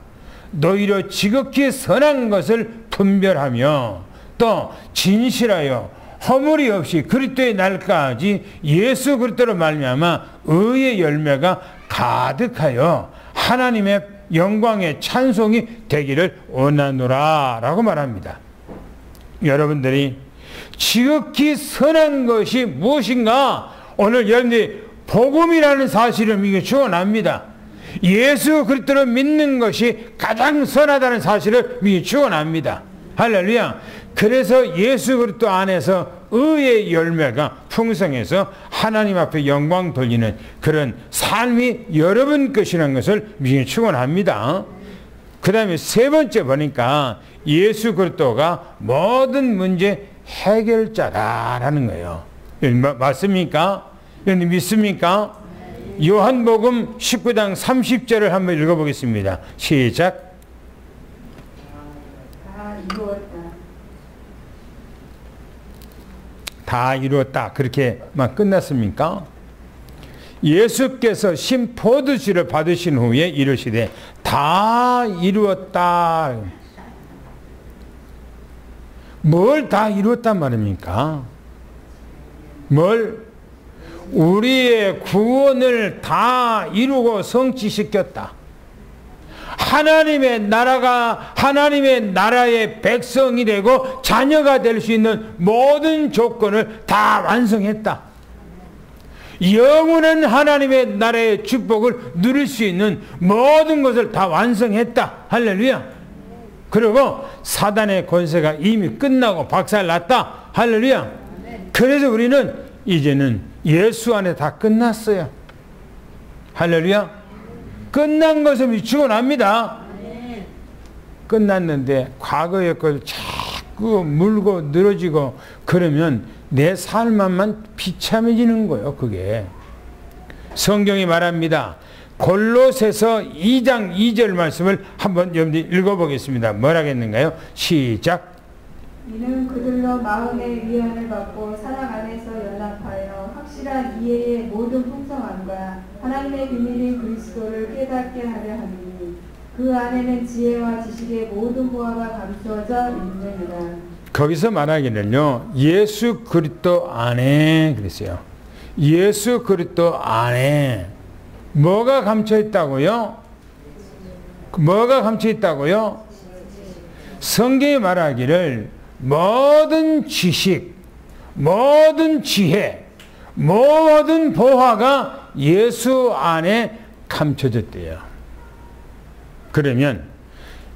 너희로 지극히 선한 것을 분별하며 또 진실하여 허물이 없이 그리스도의 날까지 예수 그리스도로 말미암아 의의 열매가 가득하여 하나님의 영광의 찬송이 되기를 원하노라 라고 말합니다. 여러분들이 지극히 선한 것이 무엇인가? 오늘 여러분들이 복음이라는 사실을 믿기 축원합니다. 예수 그리스도를 믿는 것이 가장 선하다는 사실을 믿기 축원합니다. 할렐루야. 그래서 예수 그리스도 안에서 의의 열매가 풍성해서 하나님 앞에 영광 돌리는 그런 삶이 여러분 것이라는 것을 믿기 축원합니다. 그 다음에 세 번째 보니까 예수 그리스도가 모든 문제 해결자라는 거예요. 맞습니까? 여러분 믿습니까? 요한복음 19장 30절을 한번 읽어보겠습니다. 시작. 다 이루었다. 그렇게만 끝났습니까? 예수께서 신 포도주를 받으신 후에 이르시되 다 이루었다. 뭘 다 이루었단 말입니까? 뭘? 우리의 구원을 다 이루고 성취시켰다. 하나님의 나라가 하나님의 나라의 백성이 되고 자녀가 될 수 있는 모든 조건을 다 완성했다. 영원한 하나님의 나라의 축복을 누릴 수 있는 모든 것을 다 완성했다. 할렐루야. 그리고 사단의 권세가 이미 끝나고 박살났다. 할렐루야. 그래서 우리는 이제는 예수 안에 다 끝났어요. 할렐루야. 끝난 것을 축원합니다. 끝났는데 과거의 걸 자꾸 물고 늘어지고 그러면 내 삶만 비참해지는 거예요. 그게 성경이 말합니다. 골로새서 2장 2절 말씀을 한번 여러분들 읽어보겠습니다. 뭐라겠는가요? 시작. 이는 그들로 마음의 위안을 받고 사랑 안에서 연합하여 확실한 이해의 모든 풍성함과 하나님의 비밀인 그리스도를 깨닫게 하려 함이니 그 안에는 지혜와 지식의 모든 보화가 감추어져 있느니라. 거기서 말하기는요, 예수 그리스도 안에 그랬어요. 예수 그리스도 안에 뭐가 감춰 있다고요? 뭐가 감춰 있다고요? 성경이 말하기를 모든 지식, 모든 지혜, 모든 보화가 예수 안에 감춰졌대요. 그러면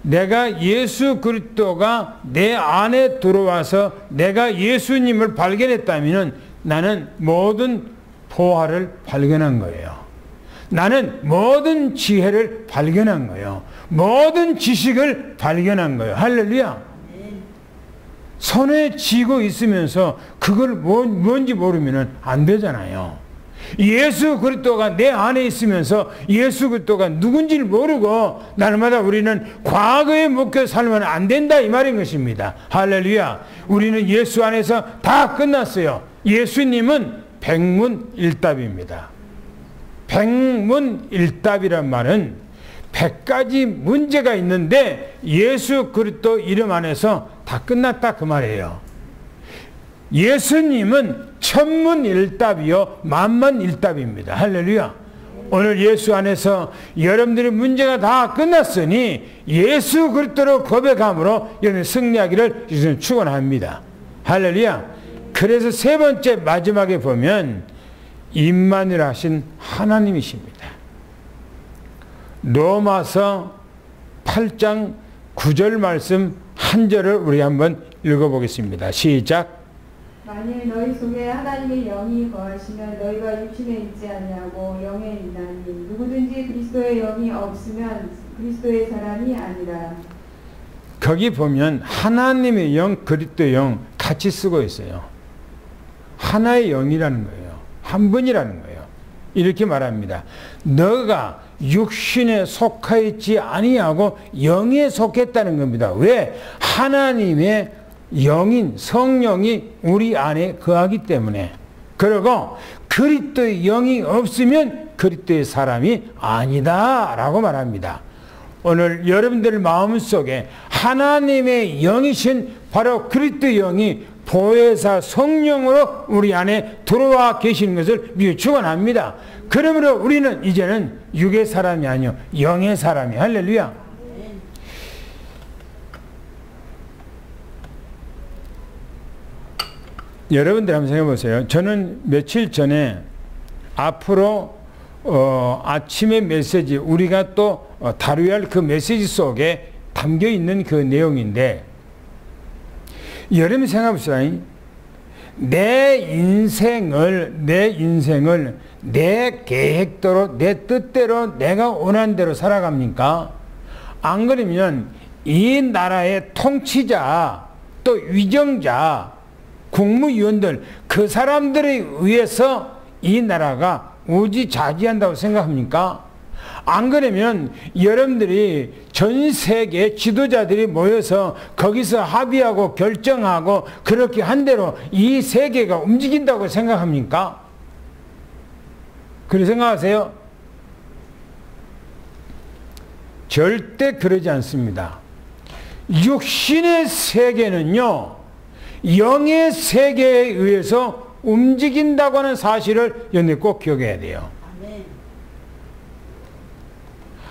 내가 예수 그리스도가 내 안에 들어와서 내가 예수님을 발견했다면 나는 모든 보화를 발견한 거예요. 나는 모든 지혜를 발견한 거예요. 모든 지식을 발견한 거예요. 할렐루야. 손에 쥐고 있으면서 그걸 뭔지 모르면 안 되잖아요. 예수 그리스도가 내 안에 있으면서 예수 그리스도가 누군지를 모르고 날마다 우리는 과거에 묶여 살면 안 된다 이 말인 것입니다. 할렐루야. 우리는 예수 안에서 다 끝났어요. 예수님은 백문일답입니다. 백문일답이란 말은 100가지 문제가 있는데 예수 그리스도 이름 안에서 다 끝났다 그 말이에요. 예수님은 천문일답이요 만문일답입니다. 할렐루야. 오늘 예수 안에서 여러분들의 문제가 다 끝났으니 예수 그리스도로 고백함으로 여러분 승리하기를 예수님 축원합니다. 할렐루야. 그래서 세 번째 마지막에 보면 임마누엘 하신 하나님이십니다. 로마서 8장 9절 말씀 한 절을 우리 한번 읽어보겠습니다. 시작. 만일 너희 속에 하나님의 영이 거하시면 너희가 육신에 있지 아니하고 영에 있나니 누구든지 그리스도의 영이 없으면 그리스도의 사람이 아니라. 거기 보면 하나님의 영, 그리스도의 영 같이 쓰고 있어요. 하나의 영이라는 거예요. 한 분이라는 거예요. 이렇게 말합니다. 너가 육신에 속하 있지 아니하고 영에 속했다는 겁니다. 왜? 하나님의 영인 성령이 우리 안에 거하기 때문에. 그리고 그리스도의 영이 없으면 그리스도의 사람이 아니다 라고 말합니다. 오늘 여러분들 마음속에 하나님의 영이신 바로 그리스도의 영이 보혜사 성령으로 우리 안에 들어와 계시는 것을 미리 축원합니다. 그러므로 우리는 이제는 육의 사람이 아니요 영의 사람이. 할렐루야. 여러분들 한번 생각해 보세요. 저는 며칠 전에 앞으로 아침의 메시지, 우리가 또 다루어야 할 그 메시지 속에 담겨 있는 그 내용인데, 여러분 생각해 봅시다. 내 인생을 내 계획대로, 내 뜻대로, 내가 원하는 대로 살아갑니까? 안 그러면 이 나라의 통치자, 또 위정자, 국무위원들, 그 사람들에 의해서 이 나라가 우지자지한다고 생각합니까? 안 그러면 여러분들이 전 세계 지도자들이 모여서 거기서 합의하고 결정하고 그렇게 한 대로 이 세계가 움직인다고 생각합니까? 그렇게 생각하세요? 절대 그러지 않습니다. 육신의 세계는요, 영의 세계에 의해서 움직인다고 하는 사실을 여러분이 꼭 기억해야 돼요.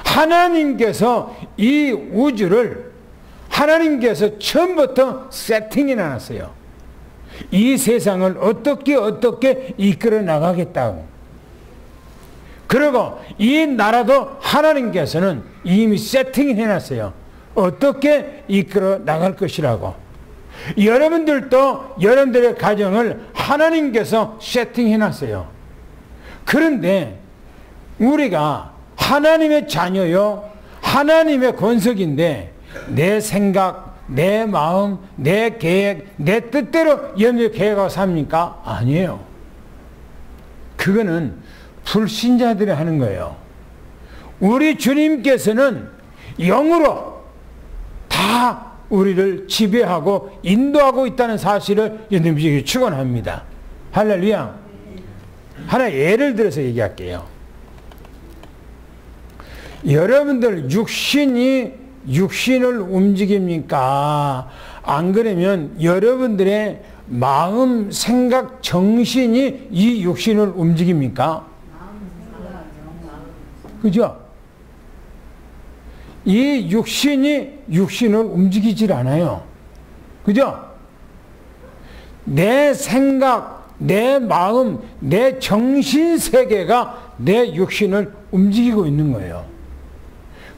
하나님께서 이 우주를 하나님께서 처음부터 세팅해 놨어요. 이 세상을 어떻게 이끌어 나가겠다고. 그리고 이 나라도 하나님께서는 이미 세팅해 놨어요. 어떻게 이끌어 나갈 것이라고. 여러분들도 여러분들의 가정을 하나님께서 세팅해 놨어요. 그런데 우리가 하나님의 자녀요, 하나님의 권속인데 내 생각, 내 마음, 내 계획, 내 뜻대로 여러분들 계획하고 삽니까? 아니에요. 그거는 불신자들이 하는 거예요. 우리 주님께서는 영으로 다 우리를 지배하고 인도하고 있다는 사실을 여러분들이 축원합니다. 할렐루야. 하나 예를 들어서 얘기할게요. 여러분들 육신이 육신을 움직입니까? 안 그러면 여러분들의 마음, 생각, 정신이 이 육신을 움직입니까? 그죠? 이 육신이 육신을 움직이질 않아요. 그죠? 내 생각, 내 마음, 내 정신 세계가 내 육신을 움직이고 있는 거예요.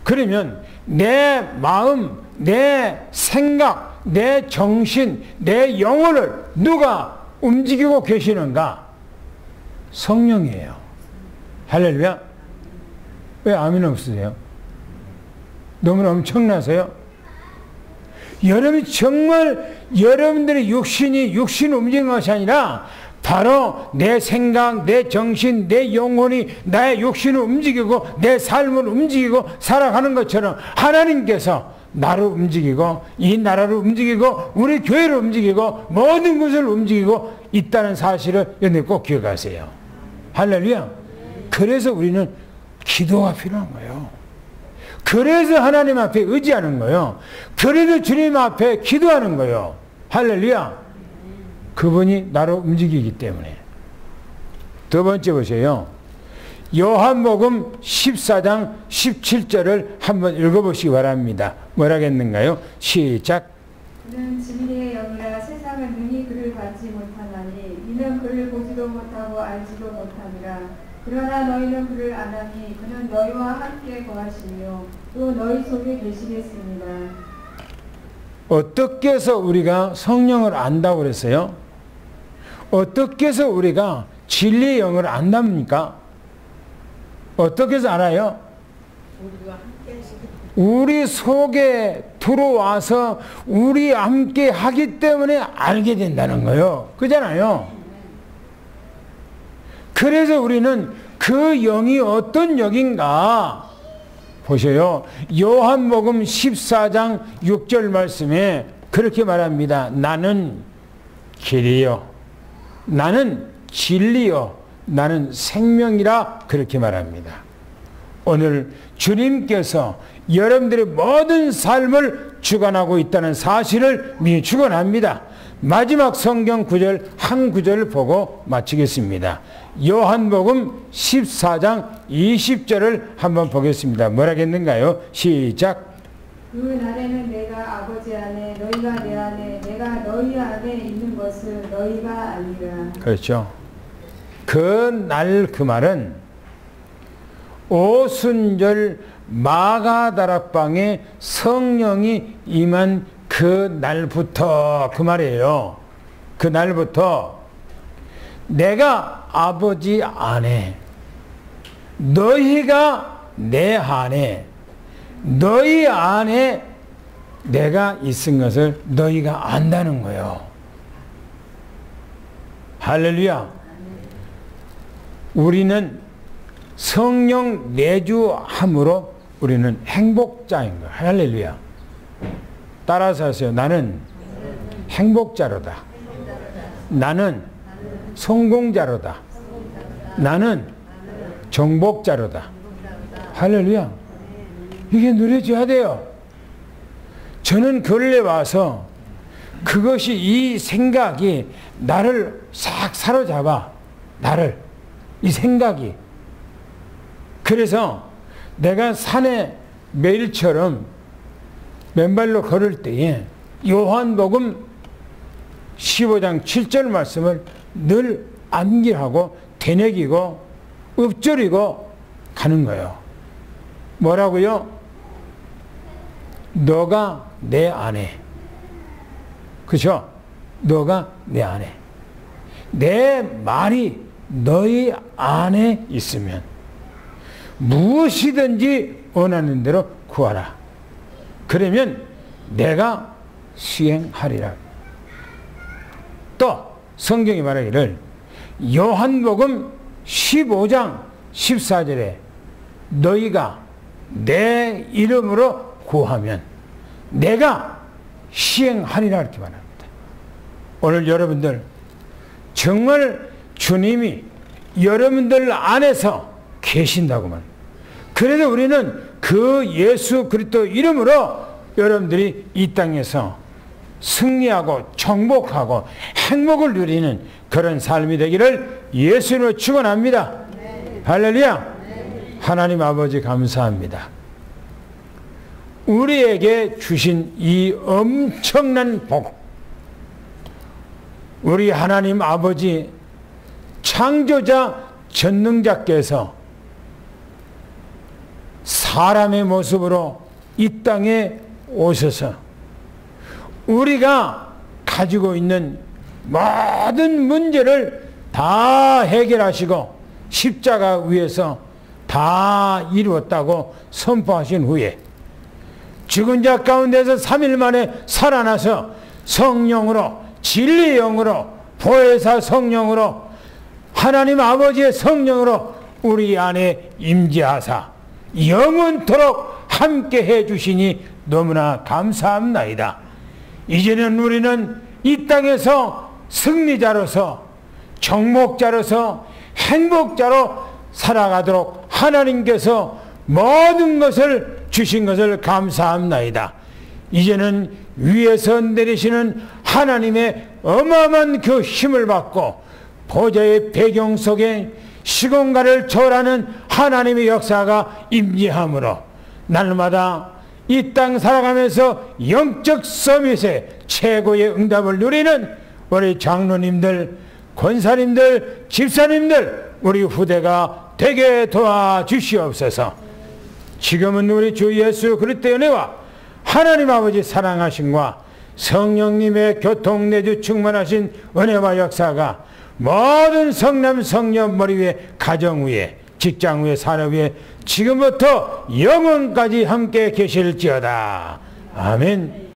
그러면 내 마음, 내 생각, 내 정신, 내 영혼을 누가 움직이고 계시는가? 성령이에요. 할렐루야. 왜 아멘 없으세요? 너무나 엄청나세요? 여러분이 정말 여러분들의 육신을 움직이는 것이 아니라 바로 내 생각, 내 정신, 내 영혼이 나의 육신을 움직이고 내 삶을 움직이고 살아가는 것처럼 하나님께서 나를 움직이고 이 나라를 움직이고 우리 교회를 움직이고 모든 것을 움직이고 있다는 사실을 여러분이 꼭 기억하세요. 할렐루야. 그래서 우리는 기도가 필요한 거예요. 그래서 하나님 앞에 의지하는 거예요. 그래서 주님 앞에 기도하는 거예요. 할렐루야. 그분이 나를 움직이기 때문에. 두 번째 보세요. 요한복음 14장 17절을 한번 읽어보시기 바랍니다. 뭐라겠는가요? 시작. 그는 진리의 영이라 세상은 능히 그를 받지 못하나니 이는 그를 보지도 못하고 알지도 못하니라. 그러나 너희는 그를 아나니 그는 너희와 함께 거하시며 또 너희 속에 계시겠습니다. 어떻게 해서 우리가 성령을 안다고 그랬어요? 어떻게 해서 우리가 진리의 영을 안답니까? 어떻게 해서 알아요? 우리 속에 들어와서 우리 함께 하기 때문에 알게 된다는 거예요. 그잖아요. 그래서 우리는 그 영이 어떤 영인가 보세요. 요한복음 14장 6절 말씀에 그렇게 말합니다. 나는 길이요, 나는 진리요, 나는 생명이라 그렇게 말합니다. 오늘 주님께서 여러분들의 모든 삶을 주관하고 있다는 사실을 축원합니다. 마지막 성경 구절 한 구절을 보고 마치겠습니다. 요한복음 14장 20절을 한번 보겠습니다. 뭐라겠는가요? 시작. 그 날에는 내가 아버지 안에 너희가 내 안에 내가 너희 안에 있는 것을 너희가 아니라. 그렇죠. 그 날 그 말은 오순절 마가다락방에 성령이 임한 그 날부터 그 말이에요. 그 날부터 내가 아버지 안에 너희가 내 안에 너희 안에 내가 있은 것을 너희가 안다는 거예요. 할렐루야. 우리는 성령 내주함으로 우리는 행복자인 거예요. 할렐루야. 따라서 하세요. 나는 행복자로다. 나는 성공자로다. 나는 정복자로다. 할렐루야. 이게 누려져야 돼요. 저는 근래 와서 그것이 이 생각이 나를 싹 사로잡아. 나를. 이 생각이. 그래서 내가 산에 매일처럼 맨발로 걸을 때에 요한복음 15장 7절 말씀을 늘 암기하고 되새기고 읊조리고 가는 거예요. 뭐라고요? 너가 내 안에. 그렇죠? 너가 내 안에. 내 말이 너희 안에 있으면 무엇이든지 원하는 대로 구하라. 그러면 내가 수행하리라. 또 성경이 말하기를 요한복음 15장 14절에 너희가 내 이름으로 구하면 내가 시행하리라 이렇게 말합니다. 오늘 여러분들 정말 주님이 여러분들 안에서 계신다고 말합니다. 그래서 우리는 그 예수 그리스도 이름으로 여러분들이 이 땅에서 승리하고 정복하고 행복을 누리는 그런 삶이 되기를 예수님으로 축원합니다. 네. 할렐루야. 네. 하나님 아버지 감사합니다. 우리에게 주신 이 엄청난 복, 우리 하나님 아버지 창조자 전능자께서 사람의 모습으로 이 땅에 오셔서 우리가 가지고 있는 모든 문제를 다 해결하시고 십자가 위에서 다 이루었다고 선포하신 후에 죽은 자 가운데서 3일 만에 살아나서 성령으로 진리의 영으로 보혜사 성령으로 하나님 아버지의 성령으로 우리 안에 임재하사 영원토록 함께 해주시니 너무나 감사합나이다. 이제는 우리는 이 땅에서 승리자로서 정복자로서 행복자로 살아가도록 하나님께서 모든 것을 주신 것을 감사합나이다. 이제는 위에서 내리시는 하나님의 어마어마한 그 힘을 받고 보좌의 배경 속에 시공간을 초월하는 하나님의 역사가 임재함으로 날마다 이 땅 살아가면서 영적 서밋의 최고의 응답을 누리는 우리 장로님들, 권사님들, 집사님들, 우리 후대가 되게 도와주시옵소서. 지금은 우리 주 예수 그리스도의 은혜와 하나님 아버지 사랑하심과 성령님의 교통 내주 충만하신 은혜와 역사가 모든 성남 성녀 머리 위에, 가정 위에, 직장 위에, 산업 위에 지금부터 영원까지 함께 계실지어다. 아멘.